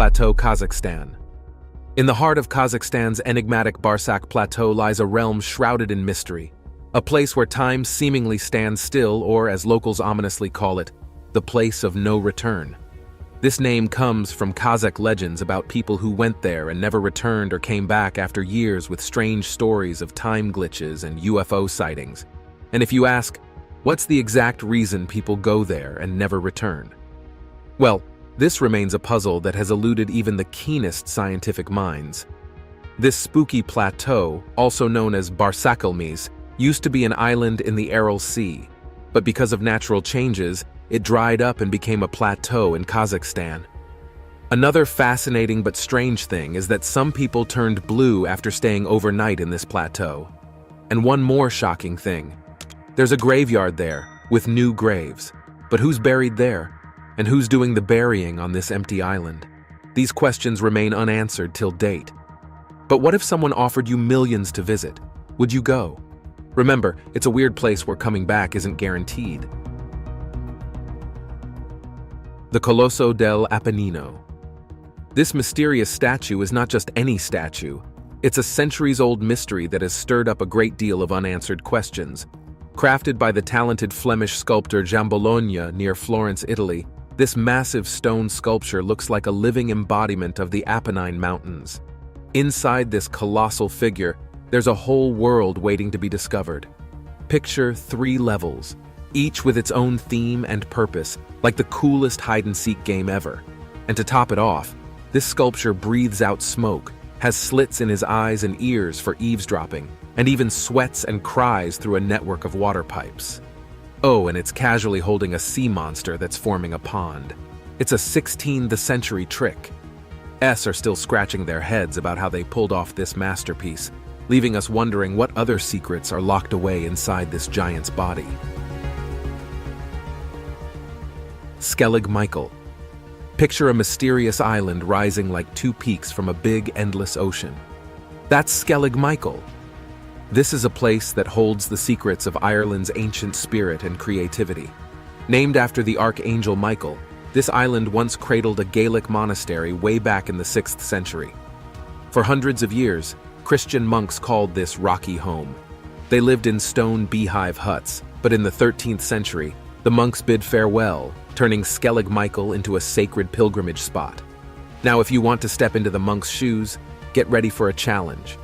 Plateau, Kazakhstan. In the heart of Kazakhstan's enigmatic Barsak Plateau lies a realm shrouded in mystery, a place where time seemingly stands still, or as locals ominously call it, the place of no return. This name comes from Kazakh legends about people who went there and never returned or came back after years, with strange stories of time glitches and UFO sightings. And if you ask, what's the exact reason people go there and never return? Well, this remains a puzzle that has eluded even the keenest scientific minds. This spooky plateau, also known as Barsakelmes, used to be an island in the Aral Sea, but because of natural changes, it dried up and became a plateau in Kazakhstan. Another fascinating but strange thing is that some people turned blue after staying overnight in this plateau. And one more shocking thing. There's a graveyard there, with new graves. But who's buried there? And who's doing the burying on this empty island? These questions remain unanswered till date. But what if someone offered you millions to visit? Would you go? Remember, it's a weird place where coming back isn't guaranteed. The Colosso del Apennino. This mysterious statue is not just any statue. It's a centuries-old mystery that has stirred up a great deal of unanswered questions. Crafted by the talented Flemish sculptor Bologna near Florence, Italy, this massive stone sculpture looks like a living embodiment of the Apennine Mountains. Inside this colossal figure, there's a whole world waiting to be discovered. Picture 3 levels, each with its own theme and purpose, like the coolest hide-and-seek game ever. And to top it off, this sculpture breathes out smoke, has slits in his eyes and ears for eavesdropping, and even sweats and cries through a network of water pipes. Oh, and it's casually holding a sea monster that's forming a pond. It's a 16th century trick. S are still scratching their heads about how they pulled off this masterpiece, leaving us wondering what other secrets are locked away inside this giant's body. Skellig Michael. Picture a mysterious island rising like 2 peaks from a big, endless ocean. That's Skellig Michael. This is a place that holds the secrets of Ireland's ancient spirit and creativity. Named after the Archangel Michael, this island once cradled a Gaelic monastery way back in the 6th century. For hundreds of years, Christian monks called this rocky home. They lived in stone beehive huts, but in the 13th century, the monks bid farewell, turning Skellig Michael into a sacred pilgrimage spot. Now, if you want to step into the monks' shoes, get ready for a challenge.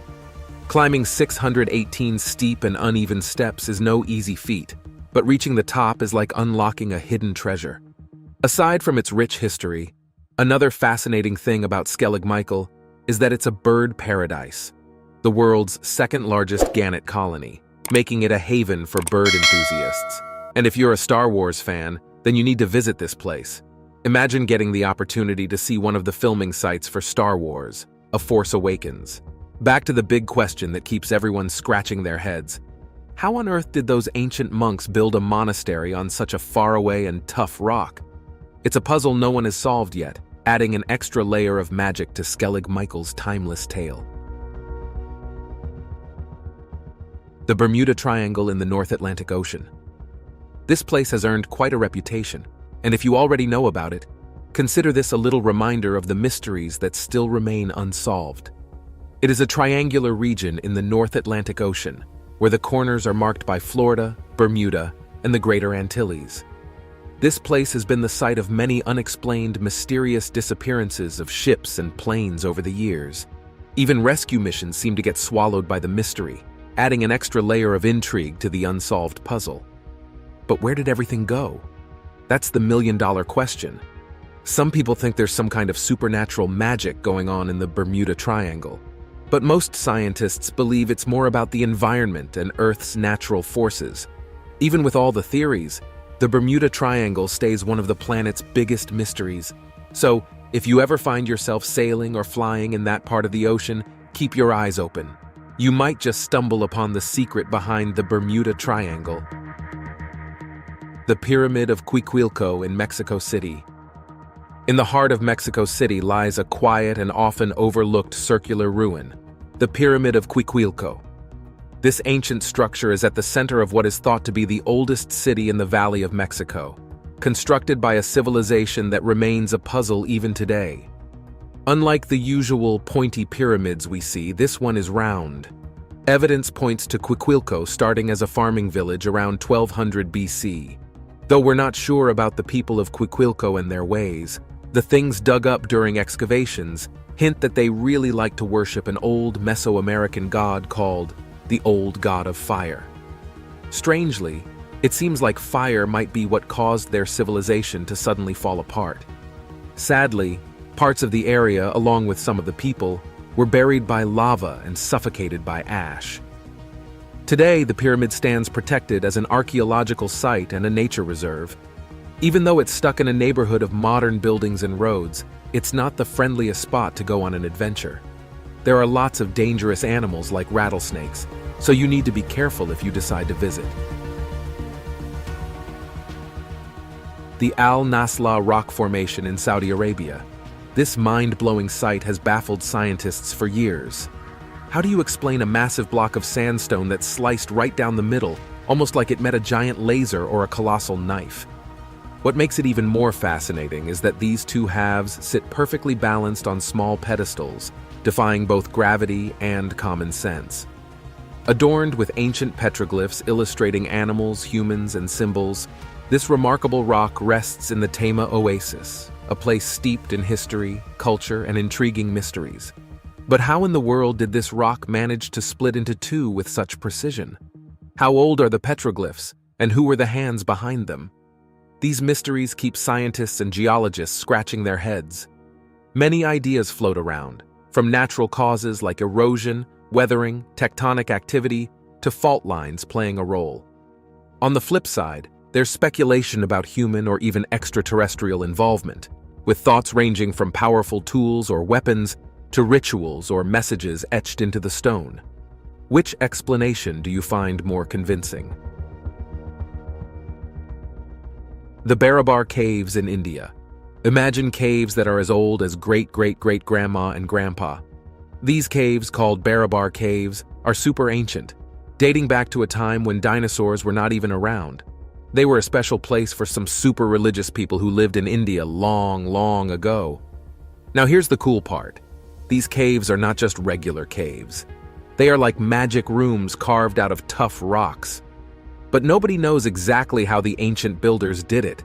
Climbing 618 steep and uneven steps is no easy feat, but reaching the top is like unlocking a hidden treasure. Aside from its rich history, another fascinating thing about Skellig Michael is that it's a bird paradise, the world's 2nd largest gannet colony, making it a haven for bird enthusiasts. And if you're a Star Wars fan, then you need to visit this place. Imagine getting the opportunity to see one of the filming sites for Star Wars, A Force Awakens. Back to the big question that keeps everyone scratching their heads. How on earth did those ancient monks build a monastery on such a faraway and tough rock? It's a puzzle no one has solved yet, adding an extra layer of magic to Skellig Michael's timeless tale. The Bermuda Triangle in the North Atlantic Ocean. This place has earned quite a reputation, and if you already know about it, consider this a little reminder of the mysteries that still remain unsolved. It is a triangular region in the North Atlantic Ocean, where the corners are marked by Florida, Bermuda, and the Greater Antilles. This place has been the site of many unexplained, mysterious disappearances of ships and planes over the years. Even rescue missions seem to get swallowed by the mystery, adding an extra layer of intrigue to the unsolved puzzle. But where did everything go? That's the million-dollar question. Some people think there's some kind of supernatural magic going on in the Bermuda Triangle. But most scientists believe it's more about the environment and Earth's natural forces. Even with all the theories, the Bermuda Triangle stays one of the planet's biggest mysteries. So, if you ever find yourself sailing or flying in that part of the ocean, keep your eyes open. You might just stumble upon the secret behind the Bermuda Triangle. The Pyramid of Cuicuilco in Mexico City. In the heart of Mexico City lies a quiet and often overlooked circular ruin, the Pyramid of Cuicuilco. This ancient structure is at the center of what is thought to be the oldest city in the Valley of Mexico, constructed by a civilization that remains a puzzle even today. Unlike the usual pointy pyramids we see, this one is round. Evidence points to Quiquilco starting as a farming village around 1200 BC. Though we're not sure about the people of Quiquilco and their ways, the things dug up during excavations hint that they really like to worship an old Mesoamerican god called the Old God of Fire. Strangely, it seems like fire might be what caused their civilization to suddenly fall apart. Sadly, parts of the area, along with some of the people, were buried by lava and suffocated by ash. Today, the pyramid stands protected as an archaeological site and a nature reserve. Even though it's stuck in a neighborhood of modern buildings and roads, it's not the friendliest spot to go on an adventure. There are lots of dangerous animals like rattlesnakes, so you need to be careful if you decide to visit. The Al Nasla rock formation in Saudi Arabia. This mind-blowing site has baffled scientists for years. How do you explain a massive block of sandstone that's sliced right down the middle, almost like it met a giant laser or a colossal knife? What makes it even more fascinating is that these two halves sit perfectly balanced on small pedestals, defying both gravity and common sense. Adorned with ancient petroglyphs illustrating animals, humans, and symbols, this remarkable rock rests in the Tema Oasis, a place steeped in history, culture, and intriguing mysteries. But how in the world did this rock manage to split into two with such precision? How old are the petroglyphs, and who were the hands behind them? These mysteries keep scientists and geologists scratching their heads. Many ideas float around, from natural causes like erosion, weathering, tectonic activity, to fault lines playing a role. On the flip side, there's speculation about human or even extraterrestrial involvement, with thoughts ranging from powerful tools or weapons to rituals or messages etched into the stone. Which explanation do you find more convincing? The Barabar Caves in India. Imagine caves that are as old as great-great-great-grandma and grandpa. These caves, called Barabar Caves, are super ancient, dating back to a time when dinosaurs were not even around. They were a special place for some super religious people who lived in India long, long ago. Now here's the cool part. These caves are not just regular caves. They are like magic rooms carved out of tough rocks. But nobody knows exactly how the ancient builders did it.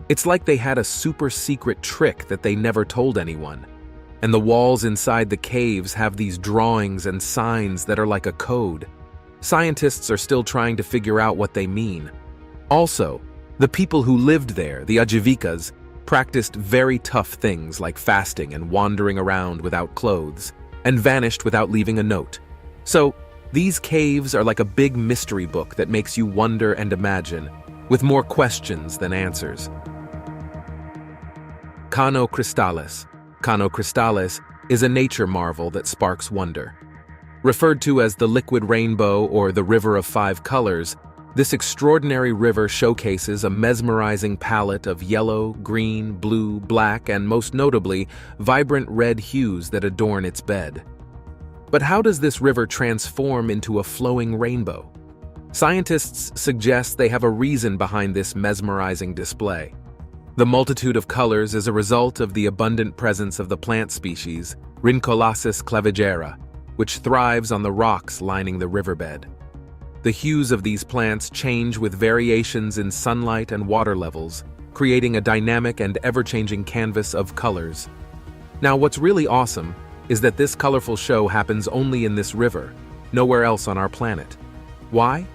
It's like they had a super secret trick that they never told anyone. And the walls inside the caves have these drawings and signs that are like a code. Scientists are still trying to figure out what they mean. Also, the people who lived there, the Ajivikas, practiced very tough things like fasting and wandering around without clothes, and vanished without leaving a note. So, these caves are like a big mystery book that makes you wonder and imagine, with more questions than answers. Cano Cristales. Cano Cristales is a nature marvel that sparks wonder. Referred to as the liquid rainbow or the river of five colors, this extraordinary river showcases a mesmerizing palette of yellow, green, blue, black, and most notably, vibrant red hues that adorn its bed. But how does this river transform into a flowing rainbow? Scientists suggest they have a reason behind this mesmerizing display. The multitude of colors is a result of the abundant presence of the plant species Rhincolasis clavigera, which thrives on the rocks lining the riverbed. The hues of these plants change with variations in sunlight and water levels, creating a dynamic and ever-changing canvas of colors. Now, what's really awesome is that this colorful show happens only in this river, nowhere else on our planet. Why?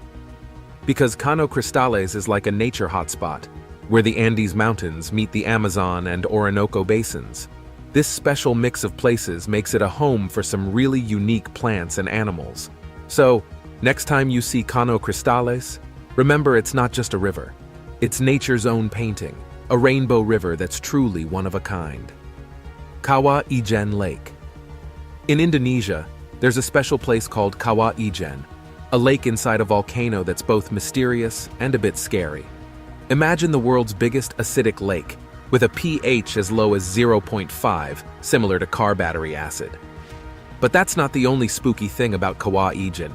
Because Cano Cristales is like a nature hotspot, where the Andes Mountains meet the Amazon and Orinoco basins. This special mix of places makes it a home for some really unique plants and animals. So, next time you see Cano Cristales, remember it's not just a river. It's nature's own painting, a rainbow river that's truly one of a kind. Kawah Ijen Lake. In Indonesia, there's a special place called Kawah Ijen, a lake inside a volcano that's both mysterious and a bit scary. Imagine the world's biggest acidic lake, with a pH as low as 0.5, similar to car battery acid. But that's not the only spooky thing about Kawah Ijen.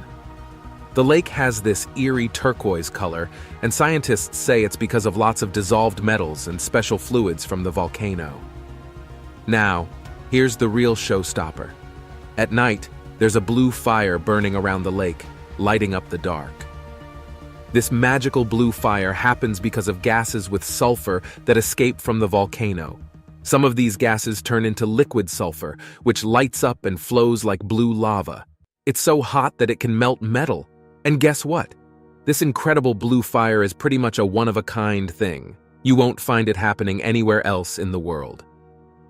The lake has this eerie turquoise color, and scientists say it's because of lots of dissolved metals and special fluids from the volcano. Now, Here's the real showstopper. At night, there's a blue fire burning around the lake, lighting up the dark. This magical blue fire happens because of gases with sulfur that escape from the volcano. Some of these gases turn into liquid sulfur, which lights up and flows like blue lava. It's so hot that it can melt metal. And guess what? This incredible blue fire is pretty much a one-of-a-kind thing. You won't find it happening anywhere else in the world.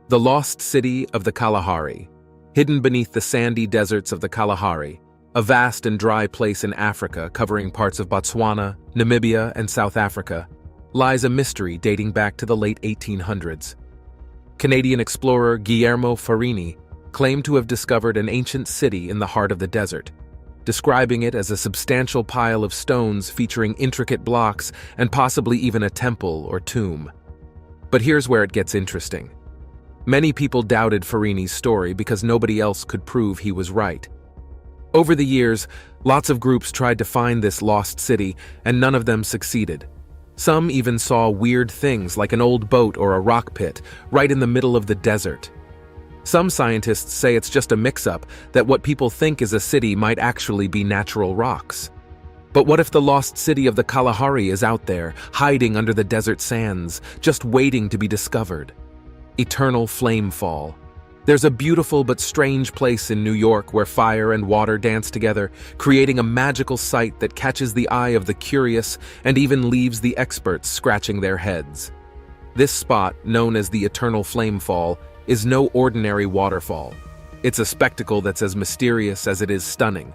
The lost city of the Kalahari. Hidden beneath the sandy deserts of the Kalahari, a vast and dry place in Africa covering parts of Botswana, Namibia, and South Africa, lies a mystery dating back to the late 1800s. Canadian explorer Guillermo Farini claimed to have discovered an ancient city in the heart of the desert, describing it as a substantial pile of stones featuring intricate blocks and possibly even a temple or tomb. But here's where it gets interesting. Many people doubted Farini's story because nobody else could prove he was right. Over the years, lots of groups tried to find this lost city, and none of them succeeded. Some even saw weird things like an old boat or a rock pit right in the middle of the desert. Some scientists say it's just a mix-up, that what people think is a city might actually be natural rocks. But what if the lost city of the Kalahari is out there, hiding under the desert sands, just waiting to be discovered? Eternal Flame Fall. There's a beautiful but strange place in New York where fire and water dance together, creating a magical sight that catches the eye of the curious and even leaves the experts scratching their heads. This spot, known as the Eternal Flame Fall, is no ordinary waterfall. It's a spectacle that's as mysterious as it is stunning.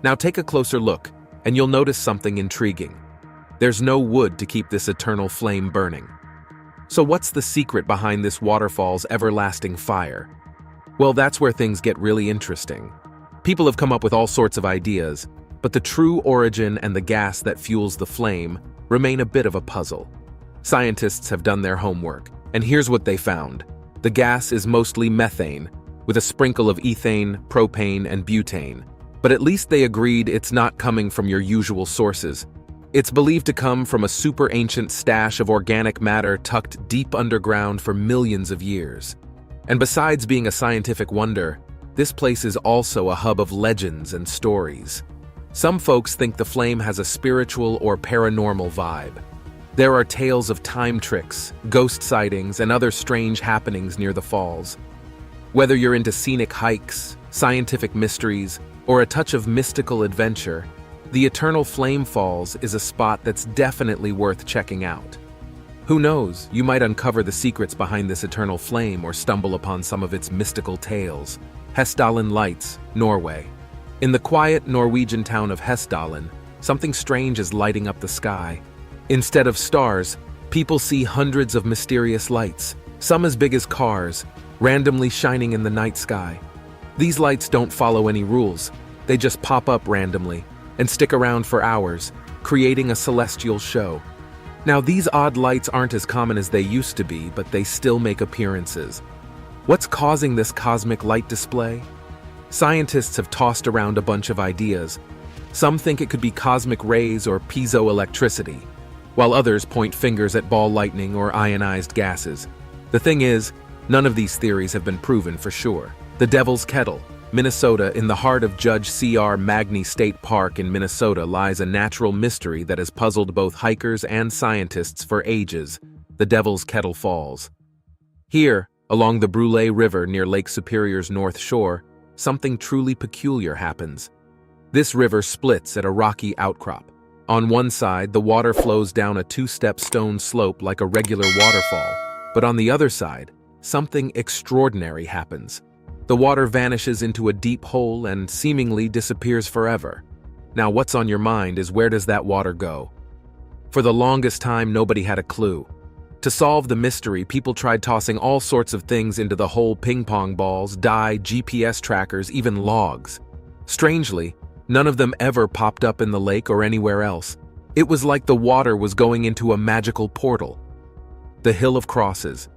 Now take a closer look, and you'll notice something intriguing. There's no wood to keep this eternal flame burning. So what's the secret behind this waterfall's everlasting fire? Well, that's where things get really interesting. People have come up with all sorts of ideas, but the true origin and the gas that fuels the flame remain a bit of a puzzle. Scientists have done their homework, and here's what they found. The gas is mostly methane, with a sprinkle of ethane, propane, and butane. But at least they agreed it's not coming from your usual sources. It's believed to come from a super ancient stash of organic matter tucked deep underground for millions of years. And besides being a scientific wonder, this place is also a hub of legends and stories. Some folks think the flame has a spiritual or paranormal vibe. There are tales of time tricks, ghost sightings, and other strange happenings near the falls. Whether you're into scenic hikes, scientific mysteries, or a touch of mystical adventure, the Eternal Flame Falls is a spot that's definitely worth checking out. Who knows, you might uncover the secrets behind this eternal flame or stumble upon some of its mystical tales. Hessdalen Lights, Norway. In the quiet Norwegian town of Hessdalen, something strange is lighting up the sky. Instead of stars, people see hundreds of mysterious lights, some as big as cars, randomly shining in the night sky. These lights don't follow any rules. They just pop up randomly and stick around for hours, creating a celestial show. Now, these odd lights aren't as common as they used to be, but they still make appearances. What's causing this cosmic light display? Scientists have tossed around a bunch of ideas. Some think it could be cosmic rays or piezoelectricity, while others point fingers at ball lightning or ionized gases. The thing is, none of these theories have been proven for sure. The Devil's Kettle, Minnesota, in the heart of Judge C.R. Magny State Park in Minnesota, lies a natural mystery that has puzzled both hikers and scientists for ages: the Devil's Kettle Falls. Here, along the Brule River near Lake Superior's north shore, something truly peculiar happens. This river splits at a rocky outcrop. On one side, the water flows down a two-step stone slope like a regular waterfall, but on the other side, something extraordinary happens. The water vanishes into a deep hole and seemingly disappears forever. Now, what's on your mind is, where does that water go? For the longest time, nobody had a clue. To solve the mystery, people tried tossing all sorts of things into the hole: ping pong balls, dye, GPS trackers, even logs. Strangely, none of them ever popped up in the lake or anywhere else. It was like the water was going into a magical portal. The Hill of Crosses.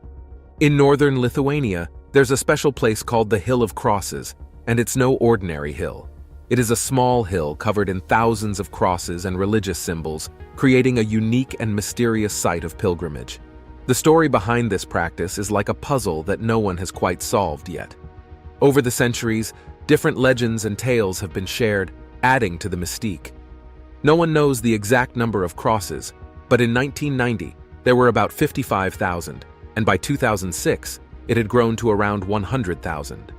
In northern Lithuania, there's a special place called the Hill of Crosses, and it's no ordinary hill. It is a small hill covered in thousands of crosses and religious symbols, creating a unique and mysterious site of pilgrimage. The story behind this practice is like a puzzle that no one has quite solved yet. Over the centuries, different legends and tales have been shared, adding to the mystique. No one knows the exact number of crosses, but in 1990, there were about 55,000, and by 2006, it had grown to around 100,000.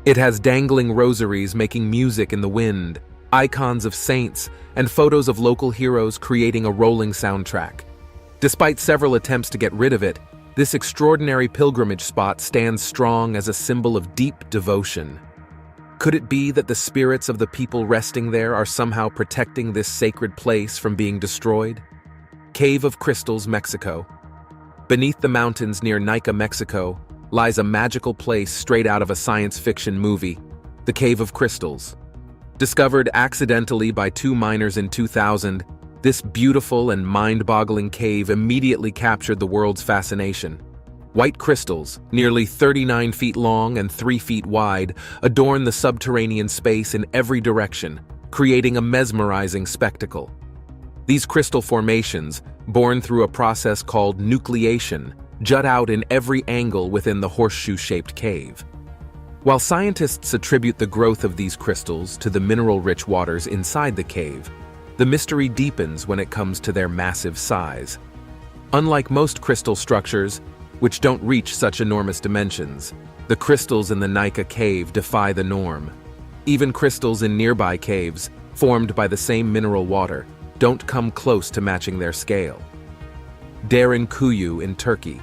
It has dangling rosaries making music in the wind, icons of saints, and photos of local heroes creating a rolling soundtrack. Despite several attempts to get rid of it, this extraordinary pilgrimage spot stands strong as a symbol of deep devotion. Could it be that the spirits of the people resting there are somehow protecting this sacred place from being destroyed? Cave of Crystals, Mexico. Beneath the mountains near Nica, Mexico, lies a magical place straight out of a science fiction movie, the Cave of Crystals. Discovered accidentally by two miners in 2000, this beautiful and mind-boggling cave immediately captured the world's fascination. White crystals, nearly 39 feet long and 3 feet wide, adorn the subterranean space in every direction, creating a mesmerizing spectacle. These crystal formations, born through a process called nucleation, jut out in every angle within the horseshoe-shaped cave. While scientists attribute the growth of these crystals to the mineral-rich waters inside the cave, the mystery deepens when it comes to their massive size. Unlike most crystal structures, which don't reach such enormous dimensions, the crystals in the Nica cave defy the norm. Even crystals in nearby caves, formed by the same mineral water, don't come close to matching their scale. Derinkuyu in Turkey.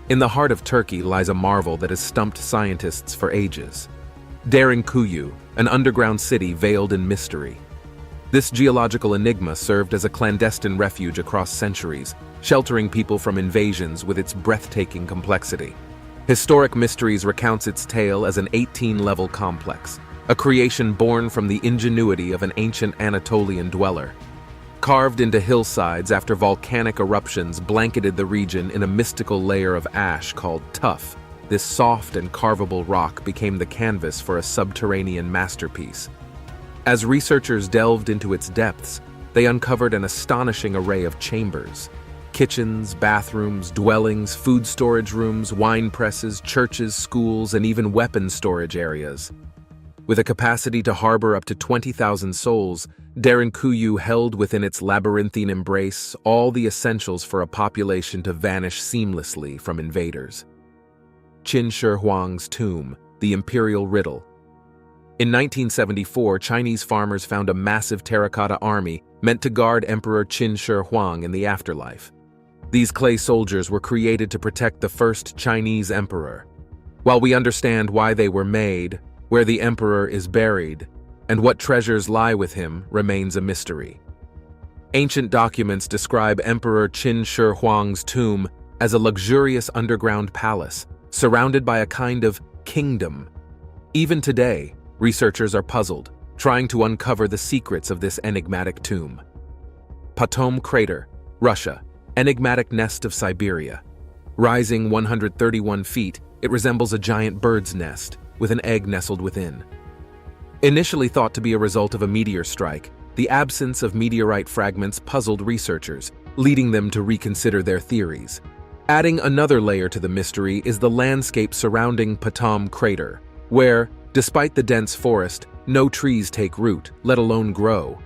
In the heart of Turkey lies a marvel that has stumped scientists for ages. Derinkuyu, an underground city veiled in mystery. This geological enigma served as a clandestine refuge across centuries, sheltering people from invasions with its breathtaking complexity. Historic Mysteries recounts its tale as an 18-level complex, a creation born from the ingenuity of an ancient Anatolian dweller. Carved into hillsides after volcanic eruptions blanketed the region in a mystical layer of ash called tuff, this soft and carvable rock became the canvas for a subterranean masterpiece. As researchers delved into its depths, they uncovered an astonishing array of chambers. Kitchens, bathrooms, dwellings, food storage rooms, wine presses, churches, schools, and even weapons storage areas. With a capacity to harbor up to 20,000 souls, Derinkuyu held within its labyrinthine embrace all the essentials for a population to vanish seamlessly from invaders. Qin Shi Huang's tomb, the imperial riddle. In 1974, Chinese farmers found a massive terracotta army meant to guard Emperor Qin Shi Huang in the afterlife. These clay soldiers were created to protect the first Chinese emperor. While we understand why they were made, where the emperor is buried, and what treasures lie with him remains a mystery. Ancient documents describe Emperor Qin Shi Huang's tomb as a luxurious underground palace, surrounded by a kind of kingdom. Even today, researchers are puzzled, trying to uncover the secrets of this enigmatic tomb. Potom Crater, Russia, enigmatic nest of Siberia. Rising 131 feet, it resembles a giant bird's nest, with an egg nestled within. Initially thought to be a result of a meteor strike, the absence of meteorite fragments puzzled researchers, leading them to reconsider their theories. Adding another layer to the mystery is the landscape surrounding Potom Crater, where, despite the dense forest, no trees take root, let alone grow.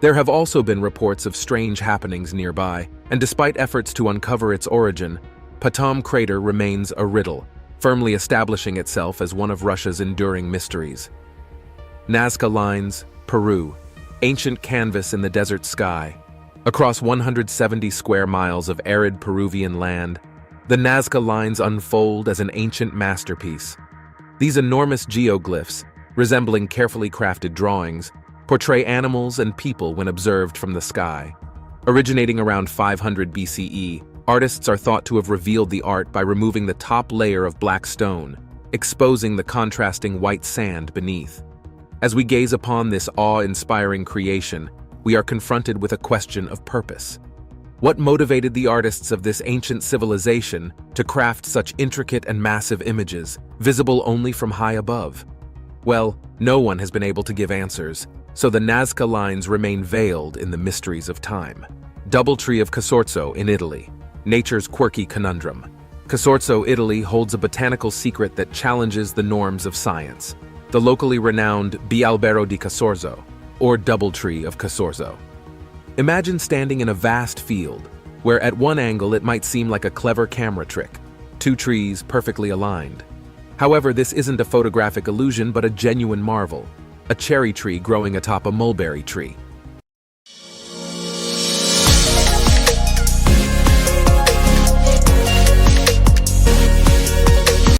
There have also been reports of strange happenings nearby, and despite efforts to uncover its origin, Potom Crater remains a riddle, firmly establishing itself as one of Russia's enduring mysteries. Nazca Lines, Peru, ancient canvas in the desert sky. Across 170 square miles of arid Peruvian land, the Nazca Lines unfold as an ancient masterpiece. These enormous geoglyphs, resembling carefully crafted drawings, portray animals and people when observed from the sky. Originating around 500 BCE, artists are thought to have revealed the art by removing the top layer of black stone, exposing the contrasting white sand beneath. As we gaze upon this awe-inspiring creation, we are confronted with a question of purpose. What motivated the artists of this ancient civilization to craft such intricate and massive images, visible only from high above? Well, no one has been able to give answers, so the Nazca Lines remain veiled in the mysteries of time. Doubletree of Casorzo in Italy. Nature's quirky conundrum. Casorzo, Italy holds a botanical secret that challenges the norms of science. The locally renowned Albero di Casorzo, or Doubletree of Casorzo. Imagine standing in a vast field, where at one angle it might seem like a clever camera trick, two trees perfectly aligned. However, this isn't a photographic illusion but a genuine marvel, a cherry tree growing atop a mulberry tree.